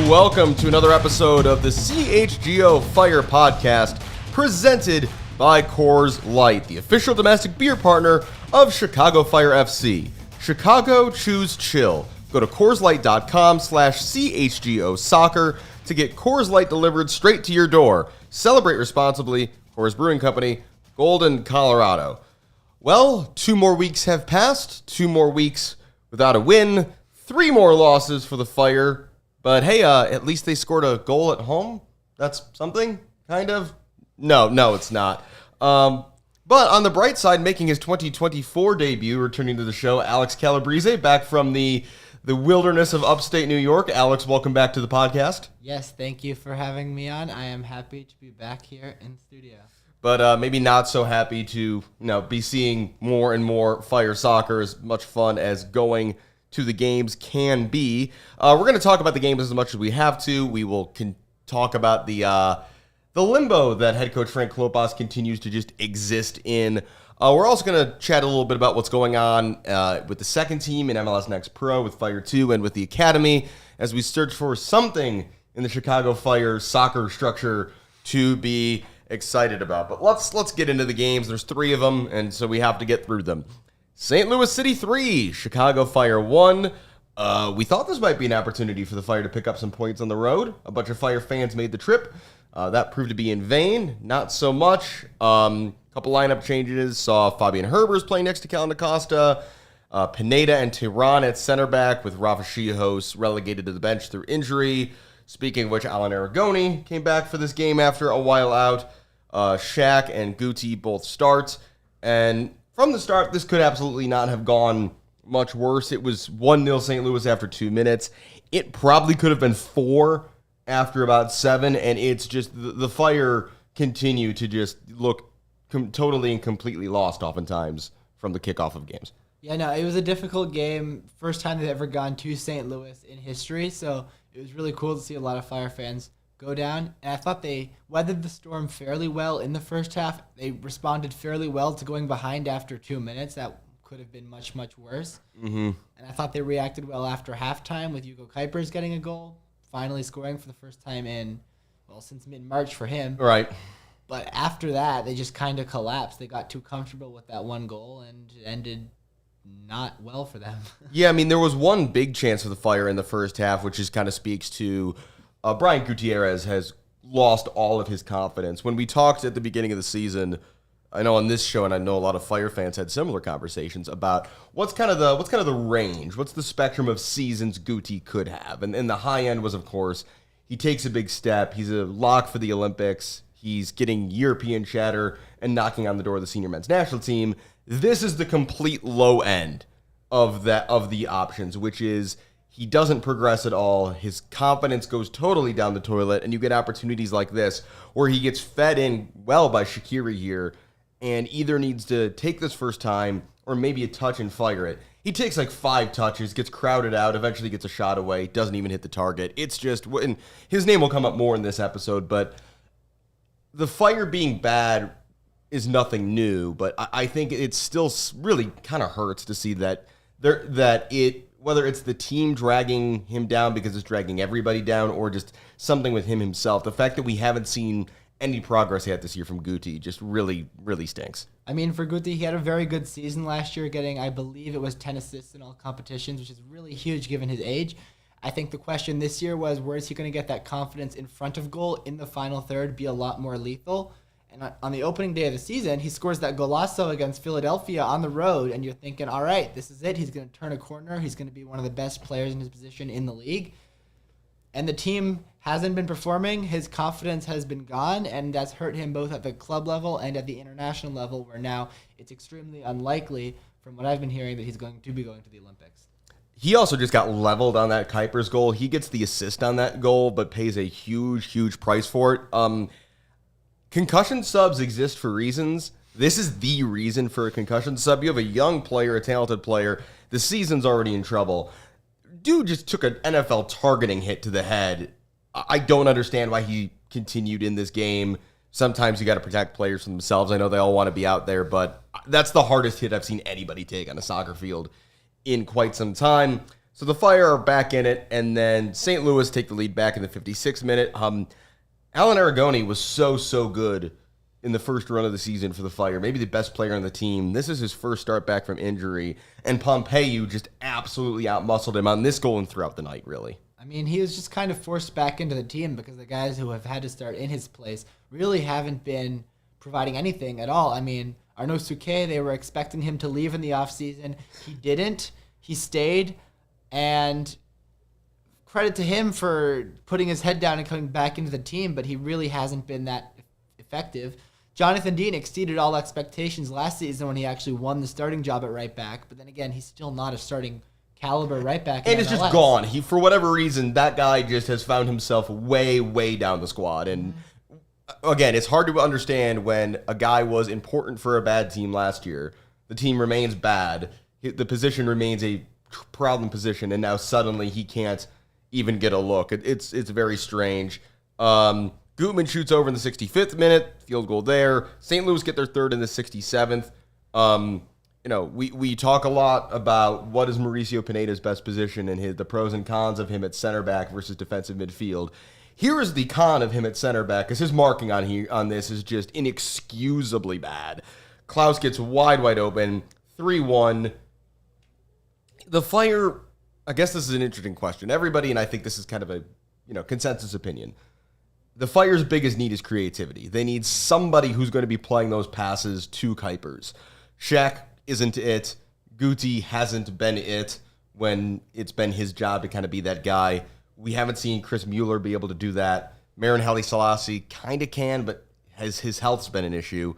Welcome to another episode of the CHGO Fire Podcast, presented by Coors Light, the official domestic beer partner of Chicago Fire FC. Chicago, choose chill. Go to CoorsLight.com/CHGO Soccer to get Coors Light delivered straight to your door. Celebrate responsibly. Coors Brewing Company, Golden, Colorado. Well, 2 more weeks have passed. 2 more weeks without a win. 3 more losses for the Fire. But hey, at least they scored a goal at home. That's something, kind of. No, it's not. But on the bright side, making his 2024 debut, returning to the show, Alex Calabrese, back from the wilderness of upstate New York. Alex, welcome back to the podcast. Yes, thank you for having me on. I am happy to be back here in studio. But maybe not so happy to be seeing more and more Fire soccer, as much fun as going to the games can be. We're going to talk about the games as much as we have to. We will talk about the limbo that head coach Frank Klopas continues to just exist in. We're also going to chat a little bit about what's going on with the second team in MLS Next Pro, with Fire 2, and with the Academy, as we search for something in the Chicago Fire soccer structure to be excited about. But let's get into the games. There's 3 of them, and so we have to get through them. St. Louis City 3, Chicago Fire 1. We thought this might be an opportunity for the Fire to pick up some points on the road. A bunch of Fire fans made the trip. That proved to be in vain. Not so much. Couple lineup changes. Saw Fabian Herbers playing next to Callan Acosta. Pineda and Tehran at center back, with Rafa Schijos relegated to the bench through injury. Speaking of which, Alan Aragoni came back for this game after a while out. Shaq and Guti both start. And from the start, this could absolutely not have gone much worse. It was 1-0 St. Louis after 2 minutes. It probably could have been 4 after about 7, and it's just the Fire continue to just look totally and completely lost oftentimes from the kickoff of games. Yeah, no, it was a difficult game. First time they've ever gone to St. Louis in history, so it was really cool to see a lot of Fire fans go down, and I thought they weathered the storm fairly well in the first half. They responded fairly well to going behind after 2 minutes. That could have been much, much worse. Mm-hmm. And I thought they reacted well after halftime, with Hugo Kuipers getting a goal, finally scoring for the first time since mid-March for him. Right. But after that, they just kind of collapsed. They got too comfortable with that one goal, and it ended not well for them. Yeah, I mean, there was one big chance for the Fire in the first half, which just kind of speaks to Brian Gutierrez has lost all of his confidence. When we talked at the beginning of the season, I know on this show, and I know a lot of Fire fans had similar conversations about what's kind of the range, what's the spectrum of seasons Guti could have. And the high end was, of course, he takes a big step. He's a lock for the Olympics. He's getting European chatter and knocking on the door of the senior men's national team. This is the complete low end of the options, which is he doesn't progress at all. His confidence goes totally down the toilet, and you get opportunities like this where he gets fed in well by Shaqiri here and either needs to take this first time or maybe a touch and fire it. He takes like 5 touches, gets crowded out, eventually gets a shot away, doesn't even hit the target. It's just, and his name will come up more in this episode, but the Fire being bad is nothing new, but I think it still really kind of hurts to see that whether it's the team dragging him down because it's dragging everybody down, or just something with him himself. The fact that we haven't seen any progress yet this year from Guti just really, really stinks. I mean, for Guti, he had a very good season last year, getting, I believe it was 10 assists in all competitions, which is really huge given his age. I think the question this year was, where is he going to get that confidence in front of goal in the final third, be a lot more lethal? And on the opening day of the season, he scores that golazo against Philadelphia on the road, and you're thinking, all right, this is it. He's going to turn a corner. He's going to be one of the best players in his position in the league. And the team hasn't been performing. His confidence has been gone, and that's hurt him both at the club level and at the international level, where now it's extremely unlikely, from what I've been hearing, that he's going to be going to the Olympics. He also just got leveled on that Kuiper's goal. He gets the assist on that goal, but pays a huge, huge price for it. Concussion subs exist for reasons. This is the reason for a concussion sub. You have a young player, a talented player. The season's already in trouble. Dude just took an NFL targeting hit to the head. I don't understand why he continued in this game. Sometimes you got to protect players from themselves. I know they all want to be out there, but that's the hardest hit I've seen anybody take on a soccer field in quite some time. So the Fire are back in it, and then St. Louis take the lead back in the 56th minute. Alan Aragoni was so good in the first run of the season for the Fire, maybe the best player on the team. This is his first start back from injury, and Pompeu just absolutely outmuscled him on this goal and throughout the night, really. I mean, he was just kind of forced back into the team because the guys who have had to start in his place really haven't been providing anything at all. I mean, Arnaud Souquet, they were expecting him to leave in the offseason. He didn't. He stayed, and credit to him for putting his head down and coming back into the team, but he really hasn't been that effective. Jonathan Dean exceeded all expectations last season when he actually won the starting job at right back, but then again, he's still not a starting caliber right back. And it's just gone. He, for whatever reason, that guy just has found himself way down the squad. And again, it's hard to understand when a guy was important for a bad team last year. The team remains bad. The position remains a problem position, and now suddenly he can't even get a look. It's very strange. Gutman shoots over in the 65th minute, field goal there. St. Louis get their third in the 67th. We talk a lot about what is Mauricio Pineda's best position and the pros and cons of him at center back versus defensive midfield. Here is the con of him at center back, because his marking on this is just inexcusably bad. Klaus gets wide open, 3-1. The Fire, I guess this is an interesting question. Everybody, and I think this is kind of a consensus opinion, the Fire's biggest need is creativity. They need somebody who's going to be playing those passes to Kuipers. Shaq isn't it. Guti hasn't been it when it's been his job to kind of be that guy. We haven't seen Chris Mueller be able to do that. Marin Haile Selassie kind of can, but his health's been an issue.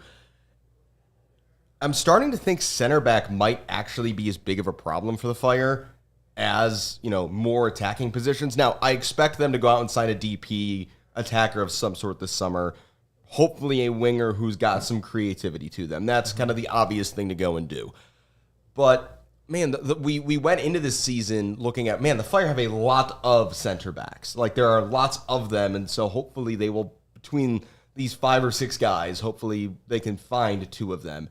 I'm starting to think center back might actually be as big of a problem for the Fire as, more attacking positions. Now, I expect them to go out and sign a DP attacker of some sort this summer. Hopefully a winger who's got some creativity to them. That's kind of the obvious thing to go and do. But, man, we went into this season looking at, the Fire have a lot of center backs. Like, there are lots of them, and so hopefully they will, between these 5 or 6 guys, hopefully they can find 2 of them.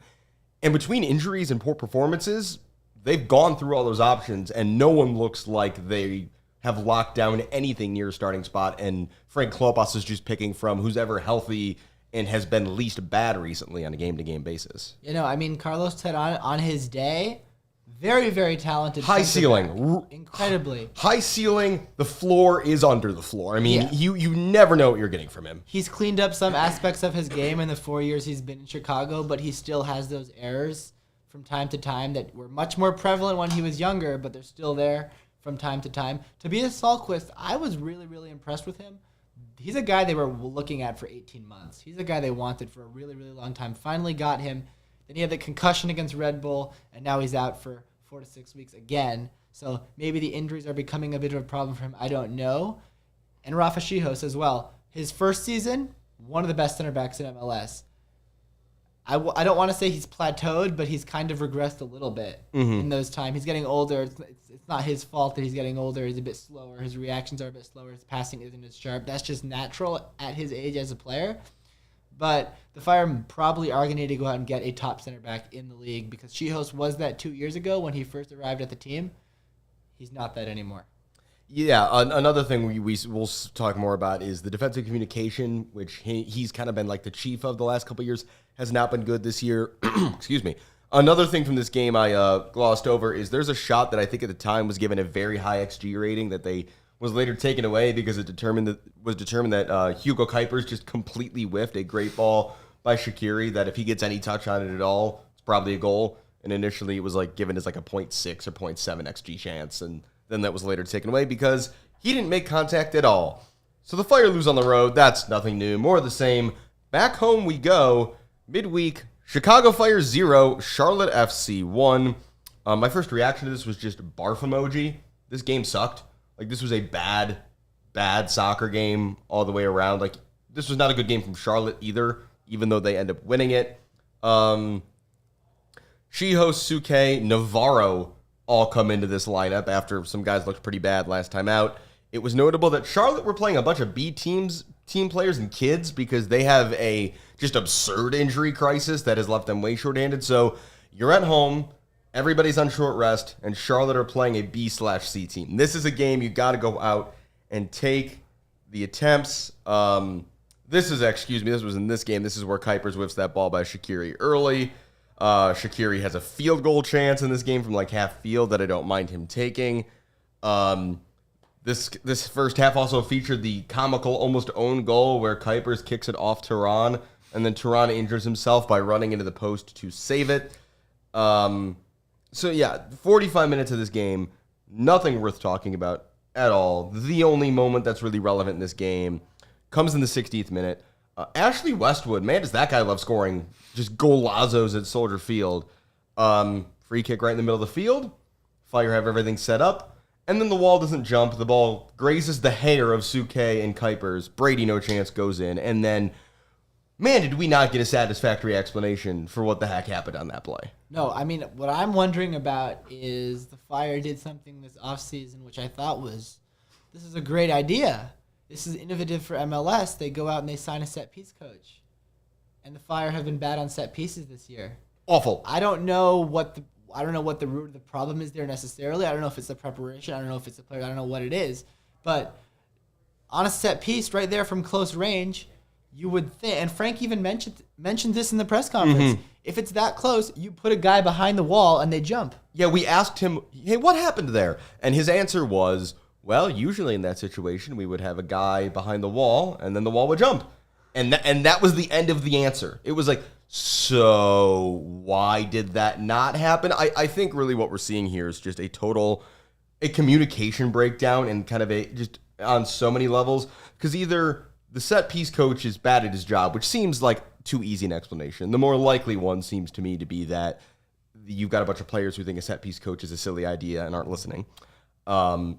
And between injuries and poor performances, they've gone through all those options, and no one looks like they have locked down anything near a starting spot, and Frank Klopas is just picking from who's ever healthy and has been least bad recently on a game-to-game basis. Carlos Terán on his day, very talented. High ceiling. Incredibly. High ceiling, the floor is under the floor. You never know what you're getting from him. He's cleaned up some aspects of his game in the 4 years he's been in Chicago, but he still has those errors from time to time that were much more prevalent when he was younger, but they're still there from time to time. Tobias Sahlquist, I was really impressed with him. He's a guy they were looking at for 18 months. He's a guy they wanted for a really long time. Finally got him. Then he had the concussion against Red Bull, and now he's out for 4 to 6 weeks again. So maybe the injuries are becoming a bit of a problem for him. I don't know. And Rafa Chihos as well. His first season, one of the best center backs in MLS. I don't want to say he's plateaued, but he's kind of regressed a little bit in those times. He's getting older. It's not his fault that he's getting older. He's a bit slower. His reactions are a bit slower. His passing isn't as sharp. That's just natural at his age as a player. But the Fire probably are going to need to go out and get a top center back in the league, because Chihos was that 2 years ago when he first arrived at the team. He's not that anymore. Yeah, another thing we'll talk more about is the defensive communication, which he's kind of been like the chief of the last couple of years, has not been good this year. Excuse me. Another thing from this game I glossed over is there's a shot that I think at the time was given a very high XG rating that was later taken away because it was determined that Hugo Kuipers just completely whiffed a great ball by Shaqiri that if he gets any touch on it at all, it's probably a goal. And initially it was given as a 0.6 or 0.7 XG chance, and then that was later taken away because he didn't make contact at all. So the Fire lose on the road. That's nothing new. More of the same. Back home we go. Midweek, Chicago Fire 0, Charlotte FC 1. My first reaction to this was just barf emoji. This game sucked. Like, this was a bad soccer game all the way around. Like, this was not a good game from Charlotte either, even though they end up winning it. She hosts Suke, Navarro all come into this lineup after some guys looked pretty bad last time out. It was notable that Charlotte were playing a bunch of team players and kids because they have a just absurd injury crisis that has left them way short-handed. So you're at home, everybody's on short rest, and Charlotte are playing a B/C team. This is a game you got to go out and take the attempts. This was in this game. This is where Kuipers whips that ball by Shaqiri early. Shaqiri has a field goal chance in this game from like half field that I don't mind him taking. This first half also featured the comical almost own goal where Kuipers kicks it off Turan, and then Turan injures himself by running into the post to save it. So yeah, 45 minutes of this game, nothing worth talking about at all. The only moment that's really relevant in this game comes in the 60th minute. Ashley Westwood, man, does that guy love scoring just golazos at Soldier Field. Free kick right in the middle of the field. Fire have everything set up. And then the wall doesn't jump. The ball grazes the hair of Suke and Kuipers. Brady, no chance, goes in. And then, man, did we not get a satisfactory explanation for what the heck happened on that play. No, I mean, what I'm wondering about is the Fire did something this offseason, which I thought was, this is a great idea. This is innovative for MLS. They go out and they sign a set-piece coach. And the Fire have been bad on set pieces this year. Awful. I don't know what the root of the problem is there necessarily. I don't know if it's the preparation. I don't know if it's the player. I don't know what it is. But on a set piece right there from close range, you would think, and Frank even mentioned this in the press conference, if it's that close, you put a guy behind the wall and they jump. Yeah, we asked him, hey, what happened there? And his answer was, well, usually in that situation, we would have a guy behind the wall and then the wall would jump. And that was the end of the answer. It was like, so why did that not happen? I think really what we're seeing here is just a communication breakdown and kind of just on so many levels. Because either the set piece coach is bad at his job, which seems like too easy an explanation. The more likely one seems to me to be that you've got a bunch of players who think a set piece coach is a silly idea and aren't listening.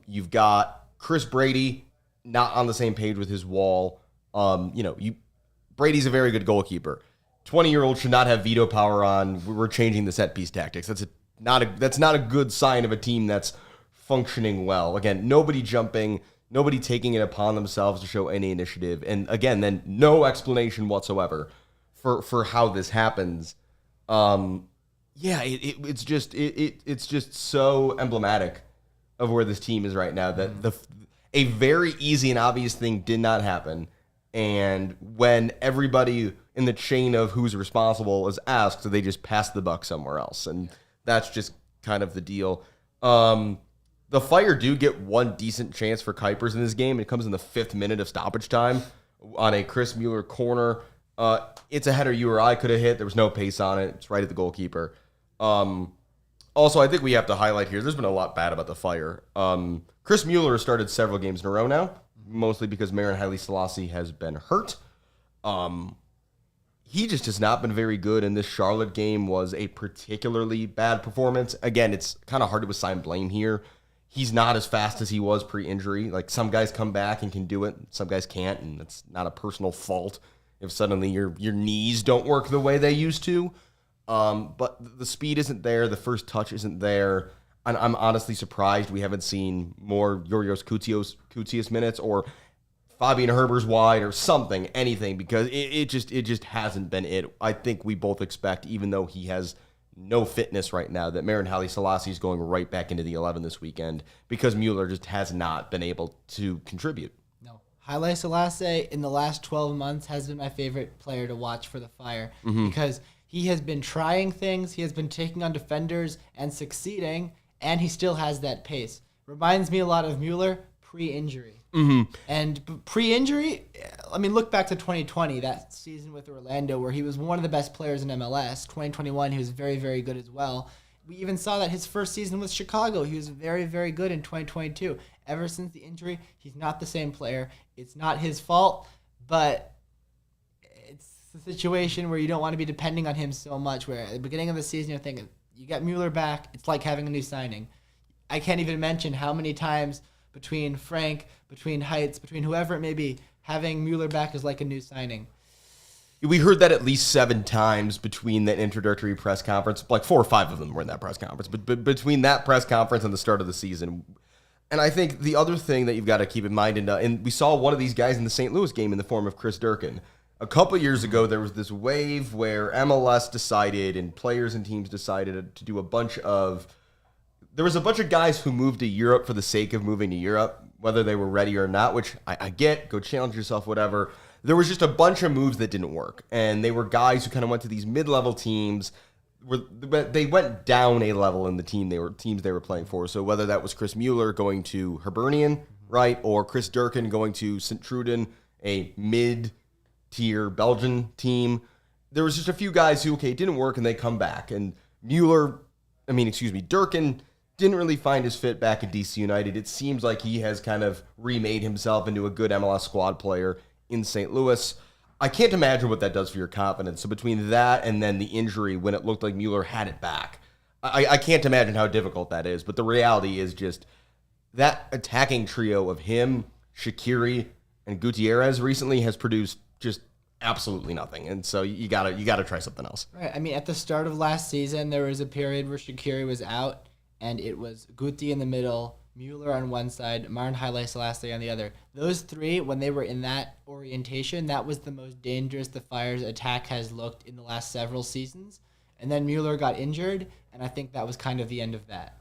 You've got Chris Brady not on the same page with his wall. Brady's a very good goalkeeper. 20-year-old should not have veto power on, we're changing the set piece tactics. That's not a good sign of a team that's functioning well. Again, nobody jumping, nobody taking it upon themselves to show any initiative. And again, then no explanation whatsoever for how this happens. It's just so emblematic of where this team is right now that a very easy and obvious thing did not happen. And when everybody in the chain of who's responsible is asked, they just pass the buck somewhere else. And that's just kind of the deal. The Fire do get one decent chance for Kuipers in this game. It comes in the 5th minute of stoppage time on a Chris Mueller corner. It's a header you or I could have hit. There was no pace on it. It's right at the goalkeeper. Also, I think we have to highlight here, there's been a lot bad about the Fire. Chris Mueller has started several games in a row now, mostly because Marin Haile Selassie has been hurt. He just has not been very good, and this Charlotte game was a particularly bad performance. Again, it's kind of hard to assign blame here. He's not as fast as he was pre-injury. Like, some guys come back and can do it, some guys can't, and it's not a personal fault if suddenly your knees don't work the way they used to. But the speed isn't there, the first touch isn't there. And I'm honestly surprised we haven't seen more Yurios Koutios minutes or Fabian Herber's wide or something, anything, because it just hasn't been it. I think we both expect, even though he has no fitness right now, that Marin Haile Selassie is going right back into the 11 this weekend because Mueller just has not been able to contribute. No. Haile Selassie in the last 12 months has been my favorite player to watch for the Fire because he has been trying things, he has been taking on defenders and succeeding, and he still has that pace. Reminds me a lot of Mueller pre-injury. And pre-injury, I mean, look back to 2020, that season with Orlando where he was one of the best players in MLS. 2021, he was very, very good as well. We even saw that his first season with Chicago, he was very, very good in 2022. Ever since the injury, he's not the same player. It's not his fault, but it's a situation where you don't want to be depending on him so much, where at the beginning of the season you're thinking, You get Mueller back, it's like having a new signing. I can't even mention how many times between Frank, between Heights, between whoever it may be, having Mueller back is like a new signing. We heard that at least 7 times between the introductory press conference. Like 4 or 5 of them were in that press conference. But between that press conference and the start of the season. And I think the other thing that you've got to keep in mind, and we saw one of these guys in the St. Louis game in the form of Chris Durkin. A couple years ago, there was this wave where MLS decided and players and teams decided to do a bunch of... There was a bunch of guys who moved to Europe for the sake of moving to Europe, whether they were ready or not, which I get. Go challenge yourself, whatever. There was just a bunch of moves that didn't work. And they were guys who kind of went to these mid-level teams. They went down a level in the teams they were playing for. So whether that was Chris Mueller going to Hibernian, right, or Chris Durkin going to Sint-Truiden, a mid-tier Belgian team, there was just a few guys who, it didn't work, and they come back. And Durkin didn't really find his fit back at DC United. It seems like he has kind of remade himself into a good MLS squad player in St. Louis. I can't imagine what that does for your confidence. So between that and then the injury when it looked like Mueller had it back, I can't imagine how difficult that is. But the reality is just that attacking trio of him, Shaqiri, and Gutierrez recently has produced just absolutely nothing. And so you gotta try something else. Right. I mean, at the start of last season, there was a period where Shaqiri was out, and it was Guti in the middle, Mueller on one side, Martin Haile-Selassie on the other. Those three, when they were in that orientation, that was the most dangerous the Fire's attack has looked in the last several seasons. And then Mueller got injured, and I think that was kind of the end of that.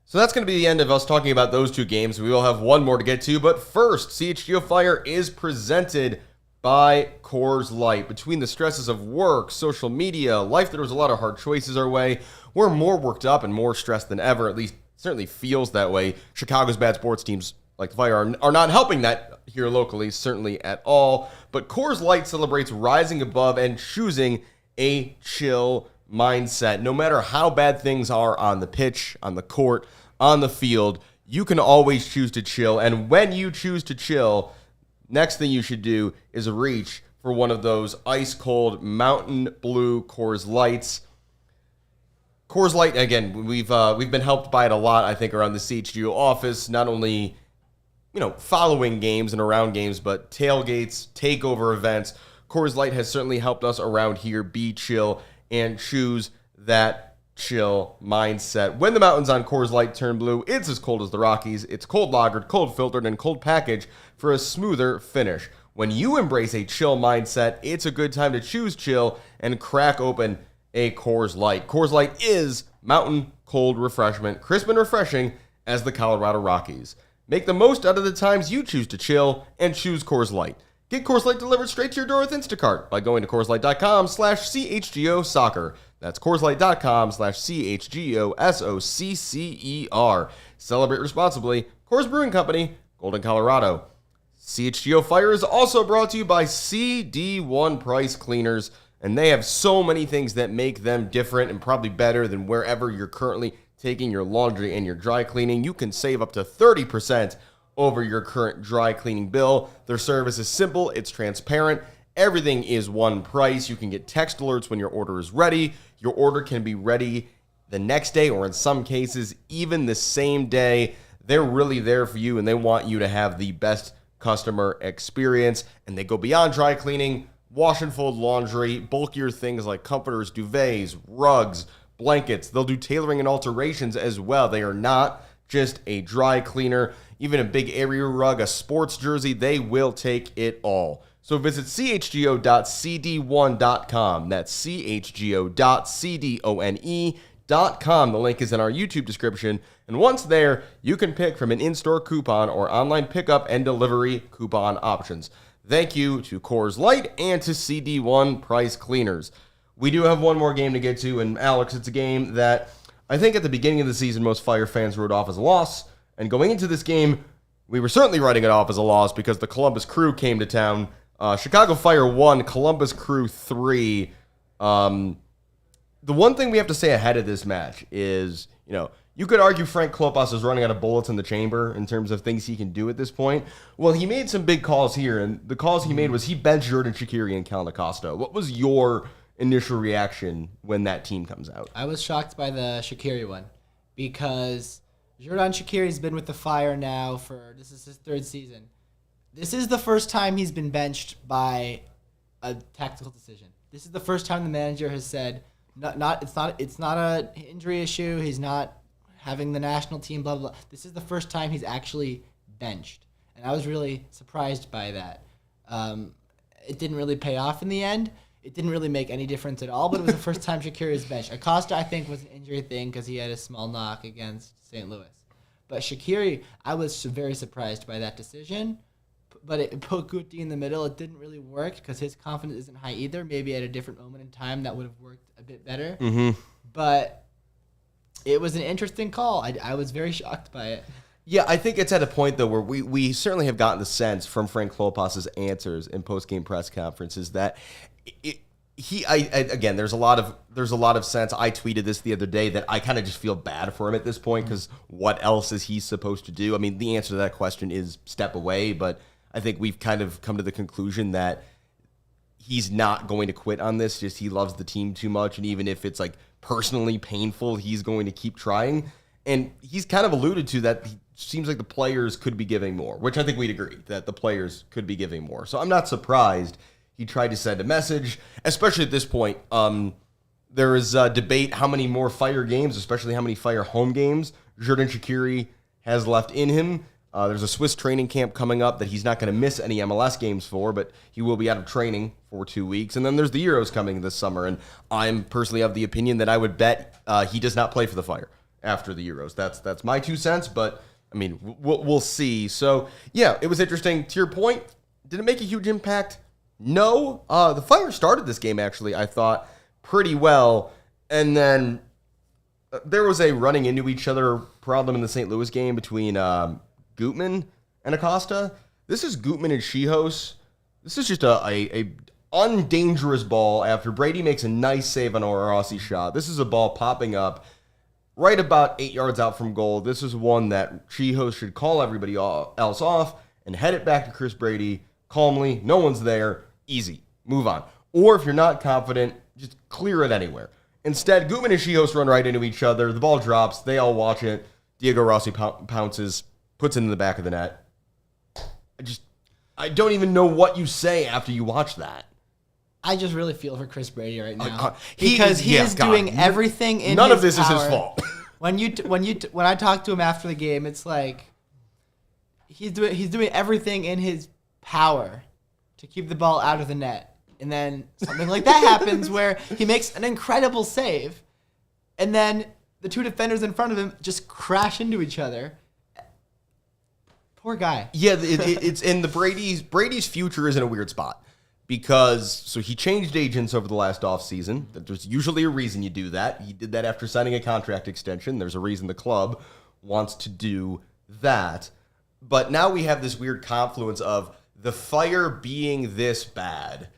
So that's going to be the end of us talking about those 2 games. We will have one more to get to, but first, CHGO Fire is presented by Coors Light. Between the stresses of work, social media, life, there was a lot of hard choices our way. We're more worked up and more stressed than ever, at least certainly feels that way. Chicago's bad sports teams like the Fire are not helping that here locally, certainly at all. But Coors Light celebrates rising above and choosing a chill mindset. No matter how bad things are on the pitch, on the court, on the field, you can always choose to chill. And when you choose to chill, next thing you should do is reach for one of those ice-cold Mountain Blue Coors Lights. Coors Light, again, we've been helped by it a lot, I think, around the CHGO office, not only, following games and around games, but tailgates, takeover events. Coors Light has certainly helped us around here be chill and choose that chill mindset. When the mountains on Coors Light turn blue, it's as cold as the Rockies. It's cold lagered, cold filtered, and cold packaged for a smoother finish. When you embrace a chill mindset, it's a good time to choose chill and crack open a Coors Light. Coors Light is mountain cold refreshment, crisp and refreshing as the Colorado Rockies. Make the most out of the times you choose to chill and choose Coors Light. Get Coors Light delivered straight to your door with Instacart by going to CoorsLight.com/CHGO Soccer. That's CoorsLight.com/CHGO SOCCER. Celebrate responsibly. Coors Brewing Company, Golden, Colorado. CHGO Fire is also brought to you by CD1 Price Cleaners. And they have so many things that make them different and probably better than wherever you're currently taking your laundry and your dry cleaning. You can save up to 30% over your current dry cleaning bill. Their service is simple, it's transparent. Everything is one price. You can get text alerts when your order is ready. Your order can be ready the next day, or in some cases, even the same day. They're really there for you, and they want you to have the best customer experience. And they go beyond dry cleaning. Wash and fold laundry, bulkier things like comforters, duvets, rugs, blankets. They'll do tailoring and alterations as well. They are not just a dry cleaner. Even a big area rug, a sports jersey, they will take it all. So visit chgo.cd1.com. That's chgo.cdone.com. The link is in our YouTube description. And once there, you can pick from an in-store coupon or online pickup and delivery coupon options. Thank you to Coors Light and to CD1 Price Cleaners. We do have one more game to get to, and Alex, it's a game that I think at the beginning of the season most Fire fans wrote off as a loss, and going into this game, we were certainly writing it off as a loss because the Columbus Crew came to town. Chicago Fire 1, Columbus Crew 3. The one thing we have to say ahead of this match is, you could argue Frank Klopas is running out of bullets in the chamber in terms of things he can do at this point. Well, he made some big calls here, and the calls he made was he benched Jordan Shaqiri and Cal Acosta. What was your initial reaction when that team comes out? I was shocked by the Shaqiri one because Xherdan Shaqiri's been with the Fire now this is his 3rd season. This is the first time he's been benched by a tactical decision. This is the first time the manager has said, it's not an injury issue. He's not having the national team, blah, blah, blah. This is the first time he's actually benched. And I was really surprised by that. It didn't really pay off in the end. It didn't really make any difference at all, but it was the first time Shaqiri was benched. Acosta, I think, was an injury thing because he had a small knock against St. Louis. But Shaqiri, I was very surprised by that decision. But it put Guti in the middle. It didn't really work because his confidence isn't high either. Maybe at a different moment in time that would have worked a bit better. Mm-hmm. But it was an interesting call. I was very shocked by it. Yeah, I think it's at a point, though, where we certainly have gotten the sense from Frank Klopas's answers in post-game press conferences that again, there's a lot of sense. I tweeted this the other day that I kind of just feel bad for him at this point because what else is he supposed to do? I mean, the answer to that question is step away, but I think we've kind of come to the conclusion that he's not going to quit on this. Just he loves the team too much, and even if it's like personally painful, he's going to keep trying. And he's kind of alluded to that he seems like the players could be giving more, which I think we'd agree that the players could be giving more. So I'm not surprised he tried to send a message, especially at this point. There is a debate how many more Fire games, especially how many Fire home games, Xherdan Shaqiri has left in him. There's a Swiss training camp coming up that he's not going to miss any MLS games for, but he will be out of training for 2 weeks. And then there's the Euros coming this summer, and I'm personally of the opinion that I would bet he does not play for the Fire after the Euros. That's my 2 cents, but I mean, we'll see. So yeah, it was interesting. To your point, did it make a huge impact? No. The Fire started this game, actually, I thought, pretty well, and then there was a running into each other problem in the St. Louis game between Gutman and Acosta. This is Gutman and Schihos. This is just a undangerous ball after Brady makes a nice save on a Rossi shot. This is a ball popping up right about 8 yards out from goal. This is one that Schihos should call everybody else off and head it back to Chris Brady calmly. No one's there. Easy. Move on. Or if you're not confident, just clear it anywhere. Instead, Gutman and Schihos run right into each other. The ball drops. They all watch it. Diego Rossi pounces, puts it in the back of the net. I don't even know what you say after you watch that. I just really feel for Chris Brady right now because he is doing everything in his power. None of this is his fault. When I talk to him after the game, it's like he's doing everything in his power to keep the ball out of the net, and then something like that happens where he makes an incredible save, and then the 2 defenders in front of him just crash into each other. Poor guy. Yeah, it's in the Brady's future is in a weird spot because he changed agents over the last offseason. There's usually a reason you do that. He did that after signing a contract extension. There's a reason the club wants to do that. But now we have this weird confluence of the Fire being this bad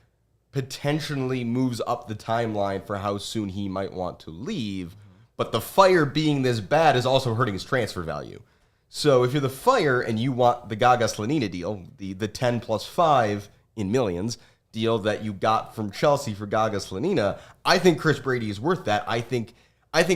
potentially moves up the timeline for how soon he might want to leave. But the Fire being this bad is also hurting his transfer value. So if you're the Fire and you want the Gaga Slonina deal, the 10 plus 5 in millions deal that you got from Chelsea for Gaga Slonina, I think Chris Brady is worth that. I think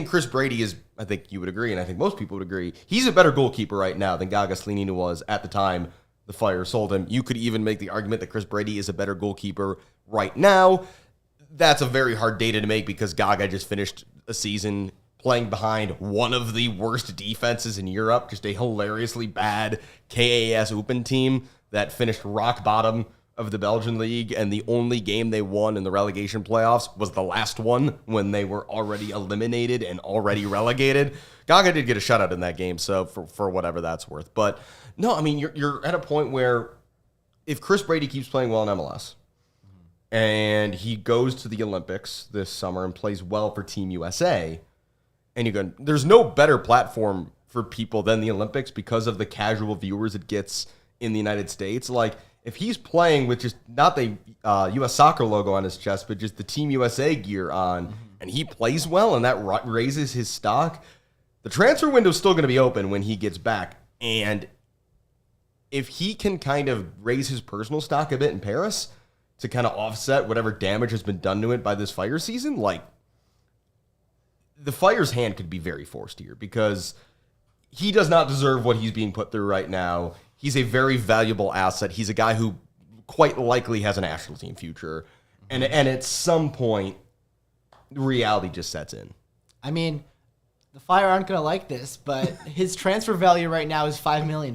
Chris Brady is, I think you would agree, and I think most people would agree, he's a better goalkeeper right now than Gaga Slonina was at the time the Fire sold him. You could even make the argument that Chris Brady is a better goalkeeper right now. That's a very hard data to make because Gaga just finished a season playing behind one of the worst defenses in Europe, just a hilariously bad KAS Open team that finished rock bottom of the Belgian league, and the only game they won in the relegation playoffs was the last one when they were already eliminated and already relegated. Gaga did get a shutout in that game, so for whatever that's worth. But no, I mean, you're at a point where if Chris Brady keeps playing well in MLS and he goes to the Olympics this summer and plays well for Team USA, and you go, there's no better platform for people than the Olympics because of the casual viewers it gets in the United States. Like, if he's playing with just not the U.S. soccer logo on his chest, but just the Team USA gear on, and he plays well, and that raises his stock, the transfer window is still going to be open when he gets back. And if he can kind of raise his personal stock a bit in Paris, to kind of offset whatever damage has been done to it by this fire season, like, the Fire's hand could be very forced here because he does not deserve what he's being put through right now. He's a very valuable asset. He's a guy who quite likely has a national team future. And at some point, reality just sets in. I mean, the Fire aren't going to like this, but his transfer value right now is $5 million.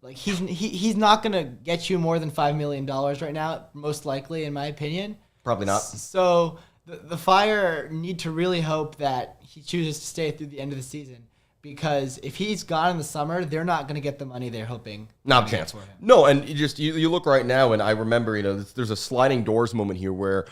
Like, he's not going to get you more than $5 million right now, most likely, in my opinion. Probably not. So the Fire need to really hope that he chooses to stay through the end of the season, because if he's gone in the summer, they're not going to get the money they're hoping. Not a chance. No, and you look right now, and I remember, there's a sliding doors moment here where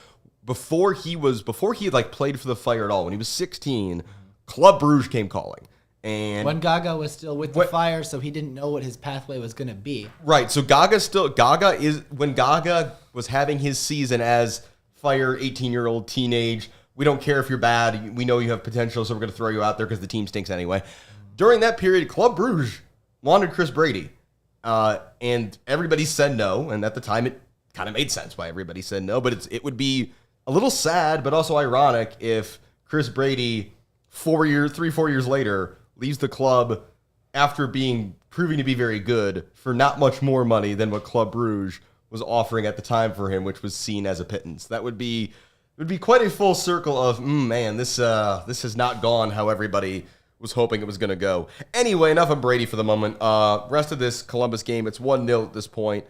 before he like played for the Fire at all, when he was 16, Club Brugge came calling. And when Gaga was still with the Fire, so he didn't know what his pathway was going to be. Right. So when Gaga was having his season as Fire 18-year-old teenage, we don't care if you're bad, we know you have potential, so we're going to throw you out there because the team stinks anyway. During that period, Club Brugge wanted Chris Brady, and everybody said no, and at the time it kind of made sense why everybody said no, but it would be a little sad but also ironic if Chris Brady 4 years later leaves the club after proving to be very good for not much more money than what Club Brugge was offering at the time for him, which was seen as a pittance. That would be quite a full circle of, man, this has not gone how everybody was hoping it was going to go. Anyway, enough of Brady for the moment. Rest of this Columbus game, it's 1-0 at this point.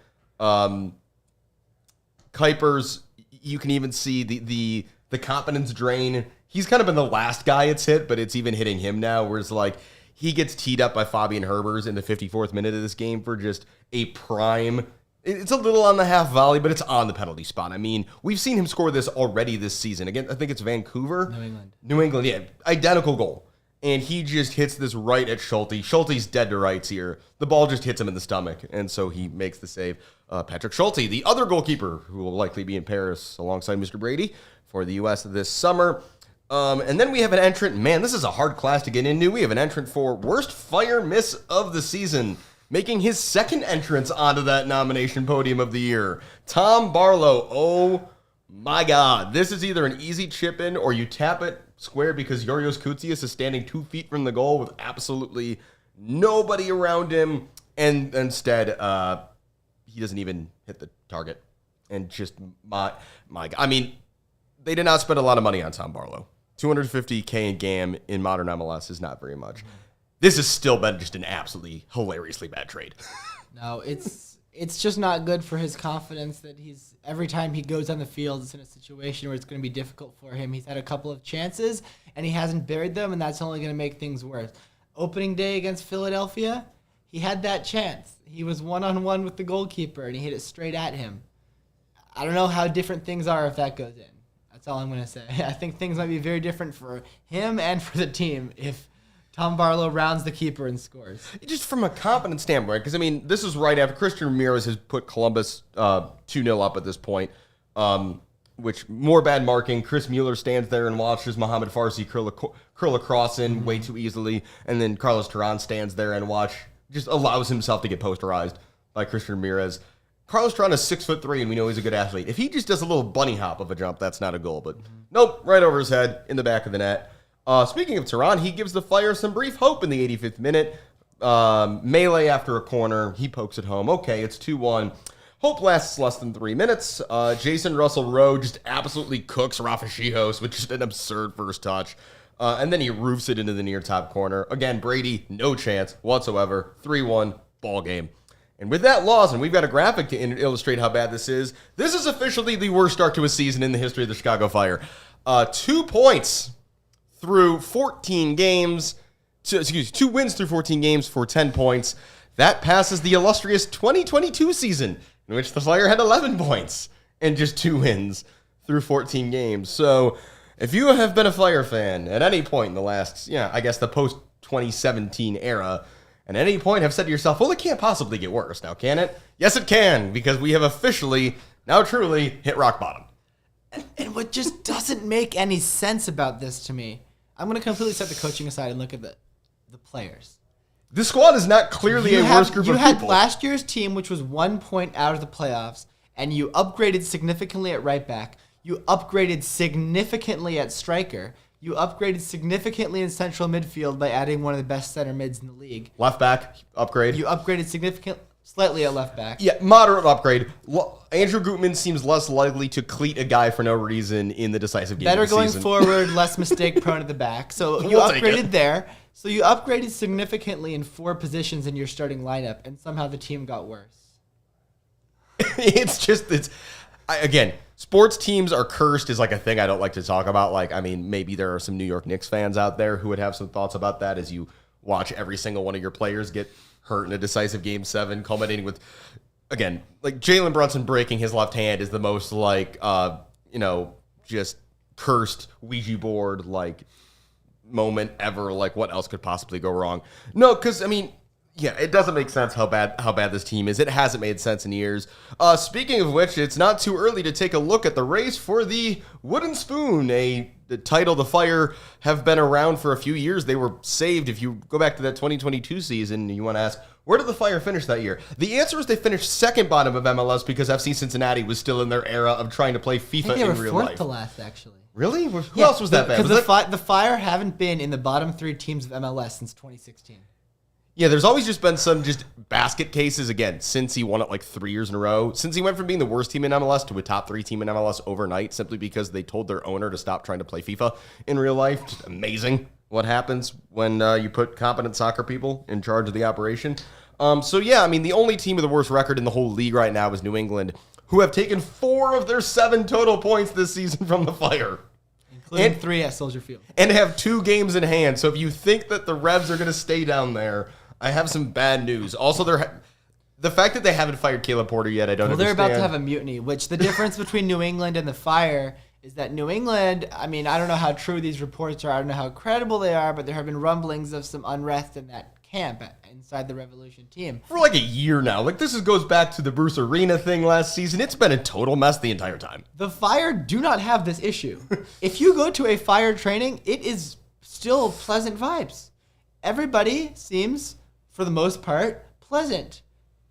Kuipers, you can even see the confidence drain. He's kind of been the last guy it's hit, but it's even hitting him now, where it's like he gets teed up by Fabian Herbers in the 54th minute of this game for just a prime. It's a little on the half volley, but it's on the penalty spot. I mean, we've seen him score this already this season. Again, I think it's Vancouver. New England, yeah. Identical goal. And he just hits this right at Schulte. Schulte's dead to rights here. The ball just hits him in the stomach, and so he makes the save. Patrick Schulte, the other goalkeeper, who will likely be in Paris alongside Mr. Brady for the U.S. this summer. And then we have an entrant. Man, this is a hard class to get into. We have an entrant for Worst Fire Miss of the Season, making his second entrance onto that nomination podium of the year. Tom Barlow. Oh, my God. This is either an easy chip in or you tap it square because Yurios Koutsias is standing 2 feet from the goal with absolutely nobody around him. And instead, he doesn't even hit the target. And just, my God. I mean, they did not spend a lot of money on Tom Barlow. $250K in GAM in modern MLS is not very much. This has still been just an absolutely hilariously bad trade. No, it's just not good for his confidence that every time he goes on the field, it's in a situation where it's going to be difficult for him. He's had a couple of chances, and he hasn't buried them, and that's only going to make things worse. Opening day against Philadelphia, he had that chance. He was one-on-one with the goalkeeper, and he hit it straight at him. I don't know how different things are if that goes in. That's all I'm going to say. I think things might be very different for him and for the team if Tom Barlow rounds the keeper and scores. Just from a confidence standpoint, because, I mean, this is right after Christian Ramirez has put Columbus 2-0 up at this point, which more bad marking. Chris Mueller stands there and watches Mohamed Farsi curl a cross in way too easily, and then Carlos Terán stands there and just allows himself to get posterized by Christian Ramirez. Carlos Terán is 6'3", and we know he's a good athlete. If he just does a little bunny hop of a jump, that's not a goal. But nope, right over his head, in the back of the net. Speaking of Terán, he gives the Fire some brief hope in the 85th minute. Melee after a corner. He pokes it home. Okay, it's 2-1. Hope lasts less than 3 minutes. Jason Russell-Rowe just absolutely cooks Rafa Chijos with just an absurd first touch. And then he roofs it into the near top corner. Again, Brady, no chance whatsoever. 3-1, ball game. And with that loss, and we've got a graphic to illustrate how bad this is officially the worst start to a season in the history of the Chicago Fire. 2 points through 14 games. 2 wins through 14 games for 10 points. That passes the illustrious 2022 season, in which the Fire had 11 points and just 2 wins through 14 games. So if you have been a Fire fan at any point in the last, I guess the post-2017 era, and at any point have said to yourself, well, it can't possibly get worse now, can it? Yes, it can, because we have officially, now truly, hit rock bottom. And what just doesn't make any sense about this to me, I'm going to completely set the coaching aside and look at the players. This squad is not clearly a worse group of people. You had last year's team, which was 1 point out of the playoffs, and you upgraded significantly at right back, you upgraded significantly at striker, you upgraded significantly in central midfield by adding one of the best center mids in the league. Left back, upgrade. You upgraded slightly at left back. Yeah, moderate upgrade. Andrew Gutman seems less likely to cleat a guy for no reason in the decisive game Better of the going season. forward, less mistake prone at the back. So you We'll take upgraded it. there. So you upgraded significantly in 4 positions in your starting lineup, and somehow the team got worse. Again, sports teams are cursed is like a thing I don't like to talk about. Like, I mean, maybe there are some New York Knicks fans out there who would have some thoughts about that as you watch every single one of your players get hurt in a decisive game 7, culminating with, again, like Jalen Brunson breaking his left hand is the most like, just cursed Ouija board like moment ever. Like, what else could possibly go wrong? No, because I mean, yeah, it doesn't make sense how bad this team is. It hasn't made sense in years. Speaking of which, it's not too early to take a look at the race for the Wooden Spoon, the title the Fire have been around for a few years. They were saved. If you go back to that 2022 season, you want to ask, where did the Fire finish that year? The answer is they finished second bottom of MLS because FC Cincinnati was still in their era of trying to play FIFA in real life. Fourth to last, actually. Really? Who else was that bad? Because the Fire haven't been in the bottom 3 teams of MLS since 2016. Yeah, there's always just been some just basket cases, again, since he won it like 3 years in a row. Since he went from being the worst team in MLS to a top 3 team in MLS overnight, simply because they told their owner to stop trying to play FIFA in real life. Just amazing what happens when you put competent soccer people in charge of the operation. So yeah, I mean, the only team with the worst record in the whole league right now is New England, who have taken 4 of their 7 total points this season from the Fire. Including 3 at Soldier Field. And have 2 games in hand. So if you think that the Revs are going to stay down there, I have some bad news. Also, the fact that they haven't fired Caleb Porter yet, I don't understand. They're about to have a mutiny, which the difference between New England and the Fire is that New England, I mean, I don't know how true these reports are, I don't know how credible they are, but there have been rumblings of some unrest in that camp inside the Revolution team. For like a year now. Like, this goes back to the Bruce Arena thing last season. It's been a total mess the entire time. The Fire do not have this issue. If you go to a Fire training, it is still pleasant vibes. Everybody seems, for the most part, pleasant.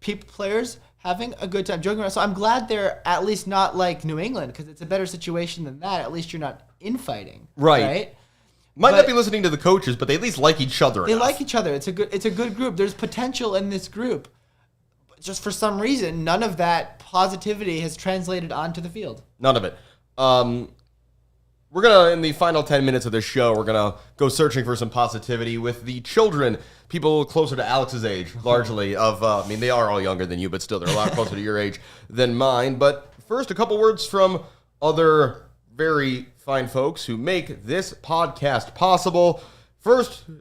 Players having a good time, joking around. So I'm glad they're at least not like New England, because it's a better situation than that. At least you're not infighting. Right? Might not be listening to the coaches, but they at least like each other. They like each other. It's a good group. There's potential in this group. But just for some reason, none of that positivity has translated onto the field. None of it. We're going to, in the final 10 minutes of this show, we're going to go searching for some positivity with the children, people closer to Alex's age, largely, they are all younger than you, but still, they're a lot closer to your age than mine. But first, a couple words from other very fine folks who make this podcast possible. First, I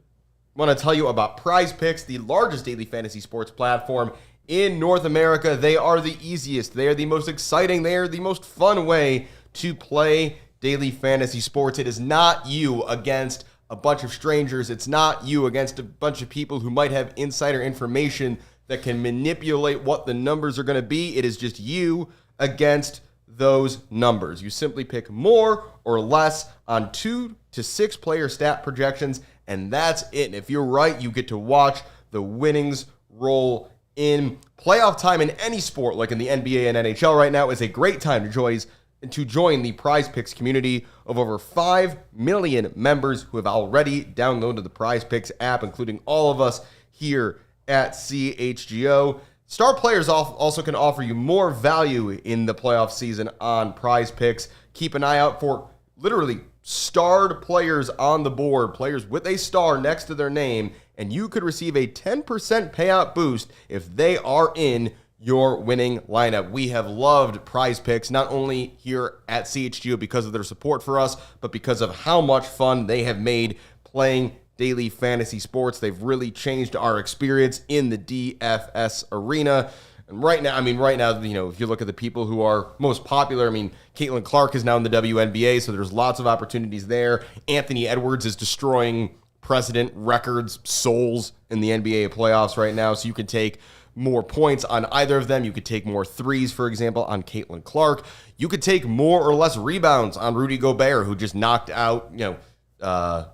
want to tell you about Prize Picks, the largest daily fantasy sports platform in North America. They are the easiest. They are the most exciting. They are the most fun way to play daily fantasy sports. It is not you against a bunch of strangers. It's not you against a bunch of people who might have insider information that can manipulate what the numbers are going to be. It is just you against those numbers. You simply pick more or less on 2 to 6 player stat projections, and that's it. And if you're right, you get to watch the winnings roll in. Playoff time in any sport, like in the NBA and NHL right now, is a great time to join the Prize Picks community of over 5 million members who have already downloaded the Prize Picks app, including all of us here at CHGO. Star players also can offer you more value in the playoff season on Prize Picks. Keep an eye out for literally starred players on the board, players with a star next to their name, and you could receive a 10% payout boost if they are in your winning lineup. We have loved Prize Picks, not only here at CHGO because of their support for us, but because of how much fun they have made playing daily fantasy sports. They've really changed our experience in the DFS arena. And right now, if you look at the people who are most popular, Caitlin Clark is now in the WNBA, so there's lots of opportunities there. Anthony Edwards is destroying precedent records, souls in the NBA playoffs right now, so you can take more points on either of them. You could take more threes, for example, on Caitlin Clark. You could take more or less rebounds on Rudy Gobert, who just knocked out, Nikola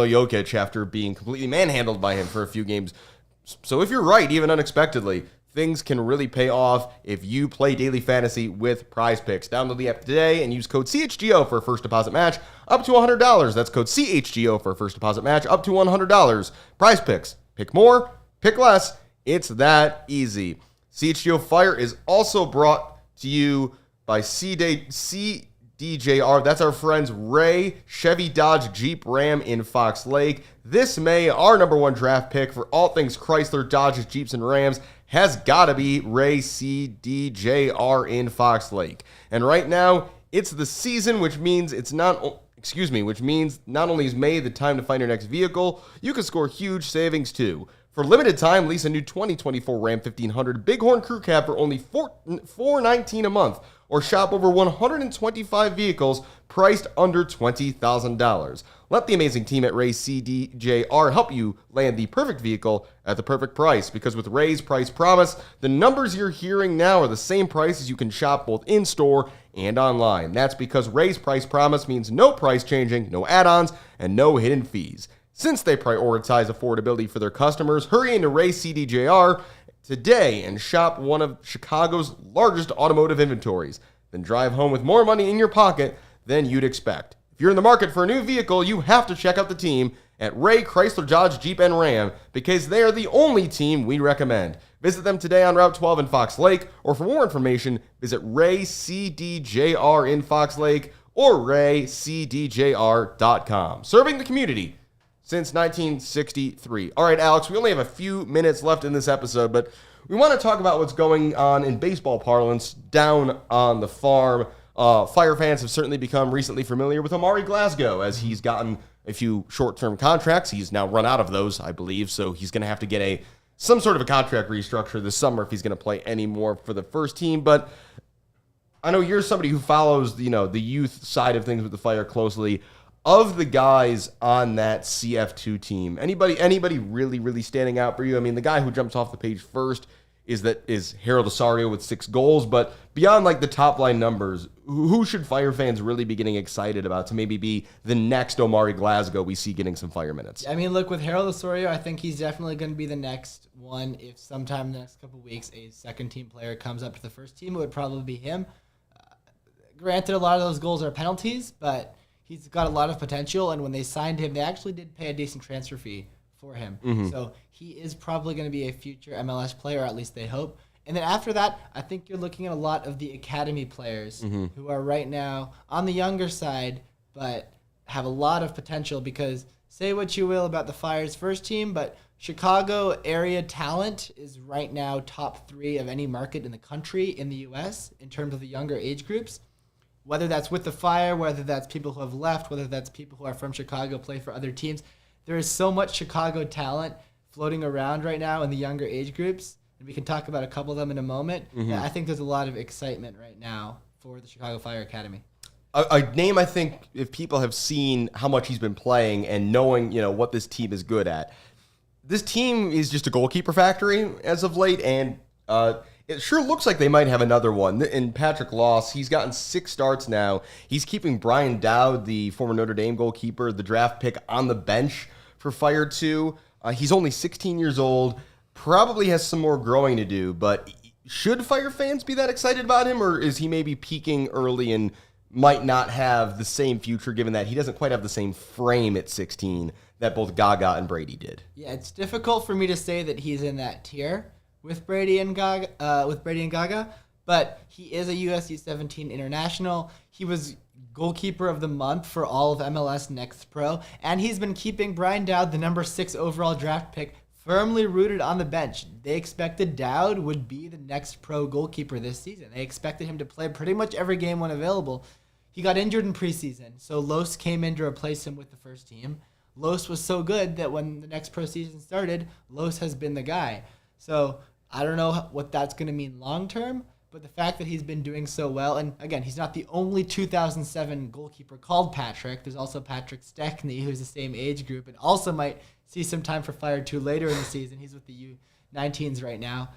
Jokic after being completely manhandled by him for a few games. So if you're right, even unexpectedly, things can really pay off if you play daily fantasy with Prize Picks. Download the app today and use code CHGO for a first deposit match up to $100. That's code CHGO for a first deposit match up to $100. Prize Picks. Pick more, pick less. It's that easy. CHGO Fire is also brought to you by CDJR. That's our friends Ray, Chevy, Dodge, Jeep, Ram in Fox Lake. This May, our number one draft pick for all things Chrysler, Dodges, Jeeps, and Rams has got to be Ray CDJR in Fox Lake. And right now, it's the season, which means not only is May the time to find your next vehicle, you can score huge savings too. For limited time, lease a new 2024 Ram 1500 Bighorn Crew Cab for only $419 a month, or shop over 125 vehicles priced under $20,000. Let the amazing team at Ray CDJR help you land the perfect vehicle at the perfect price, because with Ray's Price Promise, the numbers you're hearing now are the same prices you can shop both in-store and online. That's because Ray's Price Promise means no price changing, no add-ons, and no hidden fees. Since they prioritize affordability for their customers, hurry into Ray CDJR today and shop one of Chicago's largest automotive inventories. Then drive home with more money in your pocket than you'd expect. If you're in the market for a new vehicle, you have to check out the team at Ray Chrysler, Dodge, Jeep, and Ram, because they are the only team we recommend. Visit them today on Route 12 in Fox Lake, or for more information, visit Ray CDJR in Fox Lake or raycdjr.com. Serving the community since 1963. All right, Alex, we only have a few minutes left in this episode, but we want to talk about what's going on in baseball parlance down on the farm. Fire fans have certainly become recently familiar with Amari Glasgow, as he's gotten a few short-term contracts. He's now run out of those, I believe, so he's going to have to get some sort of a contract restructure this summer if he's going to play any more for the first team. But I know you're somebody who follows the youth side of things with the Fire closely. Of the guys on that CF2 team, anybody really, really standing out for you? I mean, the guy who jumps off the page first is Harold Osorio with 6 goals, but beyond like the top line numbers, who should Fire fans really be getting excited about to maybe be the next Omari Glasgow we see getting some Fire minutes? I mean, look, with Harold Osorio, I think he's definitely going to be the next one. If sometime in the next couple of weeks a second team player comes up to the first team, it would probably be him. Granted, a lot of those goals are penalties, but he's got a lot of potential, and when they signed him, they actually did pay a decent transfer fee for him. Mm-hmm. So he is probably going to be a future MLS player, or at least they hope. And then after that, I think you're looking at a lot of the academy players who are right now on the younger side, but have a lot of potential, because say what you will about the Fire's first team, but Chicago area talent is right now top 3 of any market in the country in the U.S. in terms of the younger age groups. Whether that's with the Fire, whether that's people who have left, whether that's people who are from Chicago, play for other teams. There is so much Chicago talent floating around right now in the younger age groups, and we can talk about a couple of them in a moment. I think there's a lot of excitement right now for the Chicago Fire Academy. A name, I think, if people have seen how much he's been playing and knowing, what this team is good at. This team is just a goalkeeper factory as of late, and it sure looks like they might have another one. In Patrick Loss, he's gotten 6 starts now. He's keeping Brian Dowd, the former Notre Dame goalkeeper, the draft pick, on the bench for Fire 2. He's only 16 years old, probably has some more growing to do, but should Fire fans be that excited about him, or is he maybe peaking early and might not have the same future, given that he doesn't quite have the same frame at 16 that both Gaga and Brady did? Yeah, it's difficult for me to say that he's in that tier with Brady and Gaga, but he is a USC 17 international. He was goalkeeper of the month for all of MLS Next Pro, and he's been keeping Brian Dowd, the number 6 overall draft pick, firmly rooted on the bench. They expected Dowd would be the next pro goalkeeper this season. They expected him to play pretty much every game when available. He got injured in preseason, so Los came in to replace him with the first team. Los was so good that when the next pro season started, Los has been the guy. So I don't know what that's going to mean long term, but the fact that he's been doing so well, and again, he's not the only 2007 goalkeeper called Patrick. There's also Patrick Stechny, who's the same age group, and also might see some time for Fire 2 later in the season. He's with the U19s right now.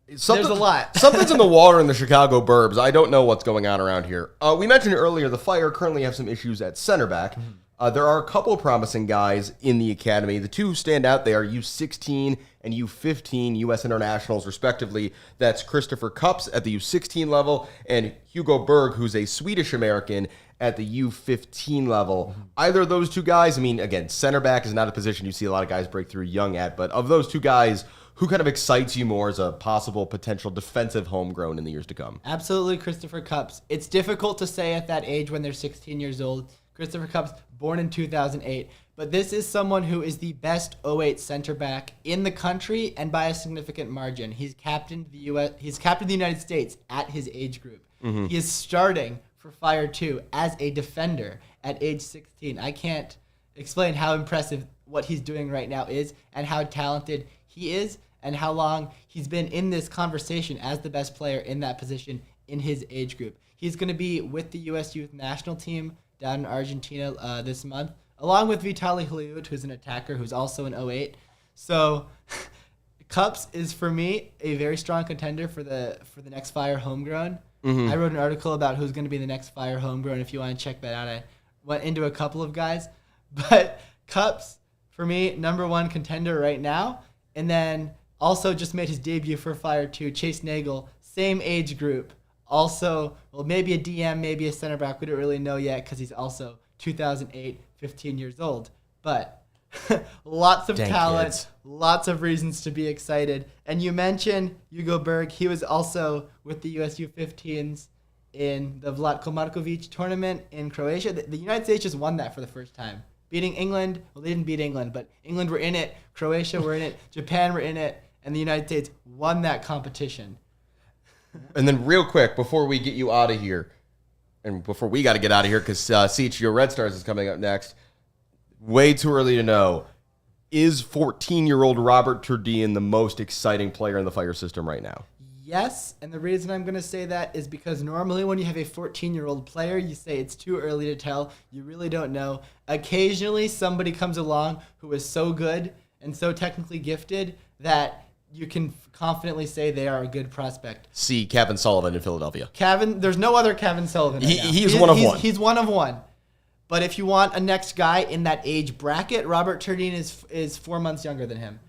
There's a lot. Something's in the water in the Chicago burbs. I don't know what's going on around here. We mentioned earlier the Fire currently have some issues at center back. There are a couple of promising guys in the academy. The two who stand out, they are U16 and U15 U.S. internationals, respectively. That's Christopher Kupps at the U16 level and Hugo Berg, who's a Swedish-American, at the U15 level. Either of those two guys, I mean, again, center back is not a position you see a lot of guys break through young at, but of those two guys, who kind of excites you more as a possible potential defensive homegrown in the years to come? Absolutely, Christopher Kupps. It's difficult to say at that age when they're 16 years old. Christopher Kupps, born in 2008, but this is someone who is the best 08 center back in the country and by a significant margin. He's captained the United States at his age group. He is starting for Fire 2 as a defender at age 16. I can't explain how impressive what he's doing right now is and how talented he is and how long he's been in this conversation as the best player in that position in his age group. He's going to be with the U.S. Youth National Team down in Argentina this month, along with Vitaly Hliut, who's an attacker, who's also an 08. So Kupps is, for me, a very strong contender for the next Fire homegrown. I wrote an article about who's going to be the next Fire homegrown. If you want to check that out, I went into a couple of guys. But Kupps, for me, number one contender right now. And then also just made his debut for Fire 2, Chase Nagel, same age group. Also, well, maybe a DM, maybe a center back. We don't really know yet because he's also 2008, 15 years old. But lots of talent, kids. Lots of reasons to be excited. And you mentioned Hugo Berg. He was also with the US U15s in the Vlatko Markovic tournament in Croatia. The United States just won that for the first time. Beating England. Well, they didn't beat England, but England were in it. Croatia were in it. Japan were in it. And the United States won that competition. And then real quick, before we get you out of here, and before we got to get out of here because CHGO Red Stars is coming up next, way too early to know, is 14-year-old Robert Turdien the most exciting player in the Fire system right now? Yes, and the reason I'm going to say that is because normally when you have a 14-year-old player, you say it's too early to tell. You really don't know. Occasionally, somebody comes along who is so good and so technically gifted that you can confidently say they are a good prospect. See Kevin Sullivan in Philadelphia. There's no other Kevin Sullivan right now. He's one of one. He's one of one. But if you want a next guy in that age bracket, Robert Turdien is 4 months younger than him,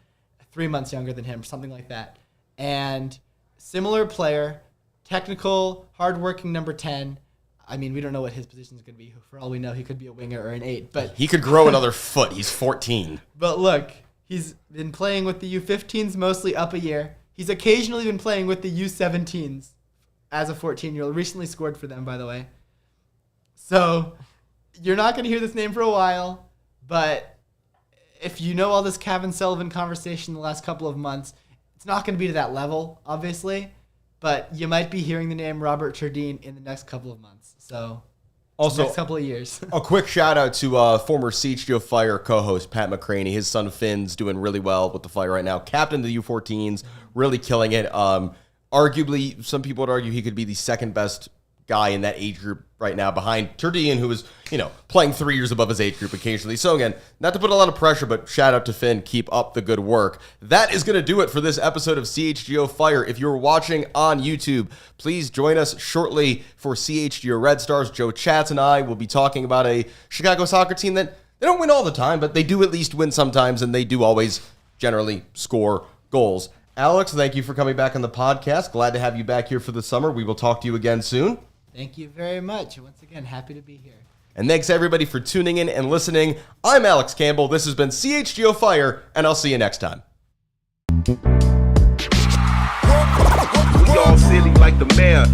3 months younger than him, something like that. And similar player, technical, hardworking number 10. I mean, we don't know what his position is going to be. For all we know, he could be a winger or an 8. But he could grow another foot. He's 14. But look, he's been playing with the U15s mostly up a year. He's occasionally been playing with the U17s as a 14-year-old. Recently scored for them, by the way. So you're not going to hear this name for a while, but if you know all this Kevin Sullivan conversation the last couple of months, it's not going to be to that level, obviously, but you might be hearing the name Robert Turdien in the next couple of months. So also, next couple of years. A quick shout out to former CHGO Fire co-host Pat McCraney. His son Finn's doing really well with the Fire right now. Captain of the U14s, really killing it. Arguably, some people would argue he could be the second best guy in that age group right now behind Turdien, who is, playing 3 years above his age group occasionally. So again, not to put a lot of pressure, but shout out to Finn. Keep up the good work. That is going to do it for this episode of CHGO Fire. If you're watching on YouTube, please join us shortly for CHGO Red Stars. Joe Chats and I will be talking about a Chicago soccer team that they don't win all the time, but they do at least win sometimes, and they do always generally score goals. Alex, thank you for coming back on the podcast. Glad to have you back here for the summer. We will talk to you again soon. Thank you very much. Once again, happy to be here. And thanks everybody for tuning in and listening. I'm Alex Campbell. This has been CHGO Fire, and I'll see you next time. We all silly like the mayor.